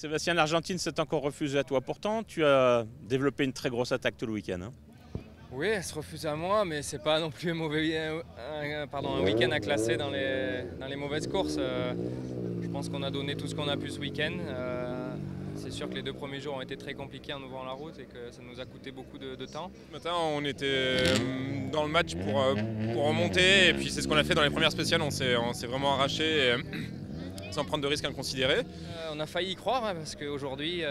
Sébastien, l'Argentine s'est encore refusée à toi. Pourtant, tu as développé une très grosse attaque tout le week-end, hein. Oui, elle se refuse à moi, mais c'est pas non plus un week-end à classer dans les mauvaises courses. Je pense qu'on a donné tout ce qu'on a pu ce week-end. C'est sûr que les 2 premiers jours ont été très compliqués en ouvrant la route et que ça nous a coûté beaucoup de temps. Ce matin, on était dans le match pour remonter, et puis c'est ce qu'on a fait dans les premières spéciales. On s'est vraiment arraché sans prendre de risques inconsidérés. On a failli y croire, hein, parce qu'aujourd'hui,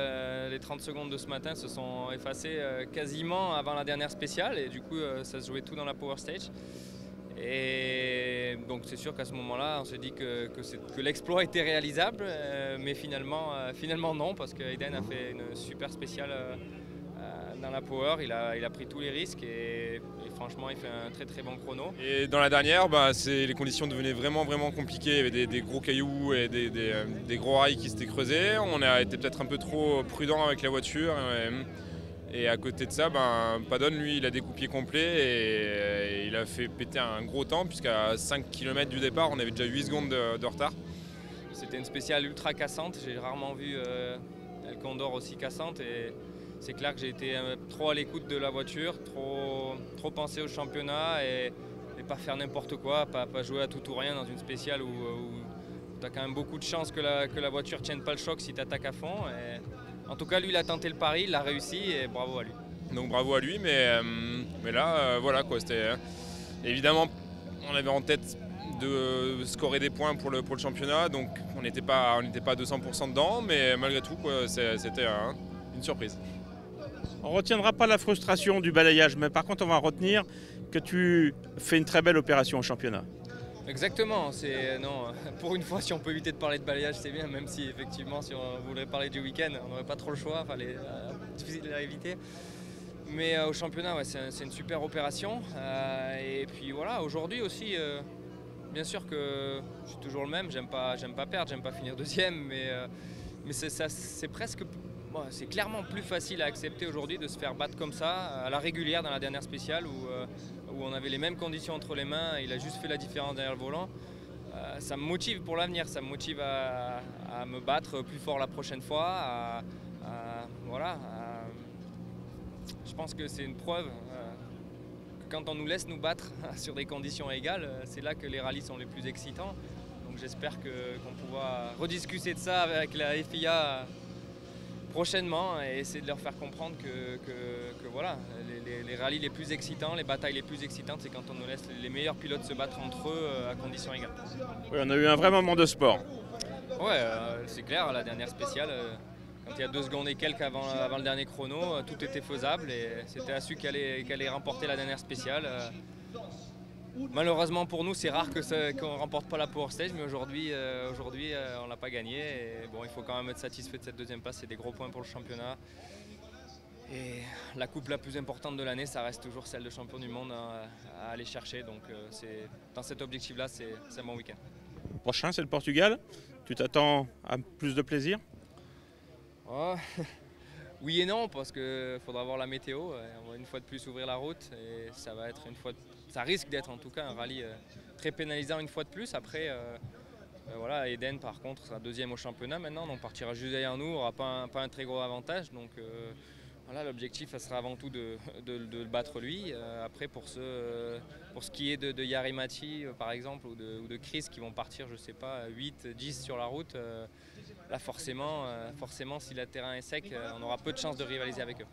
les 30 secondes de ce matin se sont effacées quasiment avant la dernière spéciale, et du coup, ça se jouait tout dans la Power Stage. Et donc c'est sûr qu'à ce moment-là, on s'est dit que l'exploit était réalisable, mais finalement non, parce que Hayden a fait une super spéciale dans la Power. Il a pris tous les risques et franchement, il fait un très très bon chrono. Et dans la dernière, les conditions devenaient vraiment compliquées. Il y avait des gros cailloux et des gros rails qui s'étaient creusés. On a été peut-être un peu trop prudent avec la voiture. Et à côté de ça, Padon, lui, il a des coupiers complets et il a fait péter un gros temps, puisqu'à 5 km du départ, on avait déjà 8 secondes de retard. C'était une spéciale ultra cassante. J'ai rarement vu El Condor aussi cassante. Et c'est clair que j'ai été trop à l'écoute de la voiture, trop pensé au championnat et pas faire n'importe quoi, pas jouer à tout ou rien dans une spéciale où tu as quand même beaucoup de chances que la voiture ne tienne pas le choc si tu attaques à fond. Et en tout cas, lui, il a tenté le pari, il l'a réussi et bravo à lui. Donc bravo à lui, mais là, voilà quoi. C'était évidemment, on avait en tête de scorer des points pour le championnat, donc on n'était pas à 200% dedans, mais malgré tout, c'était une surprise. On ne retiendra pas la frustration du balayage, mais par contre, on va retenir que tu fais une très belle opération au championnat. Exactement, non, pour une fois, si on peut éviter de parler de balayage, c'est bien, même si effectivement, si on voulait parler du week-end, on n'aurait pas trop le choix, difficile à éviter. Mais au championnat, ouais, c'est une super opération. Et puis voilà, aujourd'hui aussi, bien sûr que je suis toujours le même, j'aime pas perdre, j'aime pas finir deuxième, mais c'est presque... Bon, c'est clairement plus facile à accepter aujourd'hui de se faire battre comme ça, à la régulière dans la dernière spéciale où on avait les mêmes conditions entre les mains, il a juste fait la différence derrière le volant. Ça me motive pour l'avenir, ça me motive à me battre plus fort la prochaine fois. Je pense que c'est une preuve que quand on nous laisse nous battre sur des conditions égales, c'est là que les rallyes sont les plus excitants. Donc j'espère qu'on pourra rediscuter de ça avec la FIA prochainement et essayer de leur faire comprendre que voilà, les rallyes les plus excitants, les batailles les plus excitantes, c'est quand on nous laisse les meilleurs pilotes se battre entre eux à conditions égales. Oui, on a eu un vrai moment de sport. Ouais, c'est clair, la dernière spéciale, quand il y a 2 secondes et quelques avant le dernier chrono, tout était faisable et c'était Assu qui allait remporter la dernière spéciale. Malheureusement pour nous, c'est rare qu'on ne remporte pas la Power Stage, mais aujourd'hui on ne l'a pas gagné. Et bon, il faut quand même être satisfait de cette deuxième place, c'est des gros points pour le championnat. Et la coupe la plus importante de l'année, ça reste toujours celle de champion du monde à aller chercher. Donc dans cet objectif-là, c'est un bon week-end. Le prochain, c'est le Portugal. Tu t'attends à plus de plaisir? Oh. Oui et non, parce qu'il faudra voir la météo. On va une fois de plus ouvrir la route et ça risque d'être en tout cas un rallye très pénalisant une fois de plus. Après, voilà, Hayden par contre sera deuxième au championnat maintenant, donc partira juste derrière nous, n'aura pas un très gros avantage. Donc voilà, l'objectif ça sera avant tout de le battre lui. Après pour ce qui est de Jari Matti par exemple ou de Chris qui vont partir, je sais pas, 8, 10 sur la route. Là forcément si le terrain est sec, on aura peu de chances de rivaliser avec eux.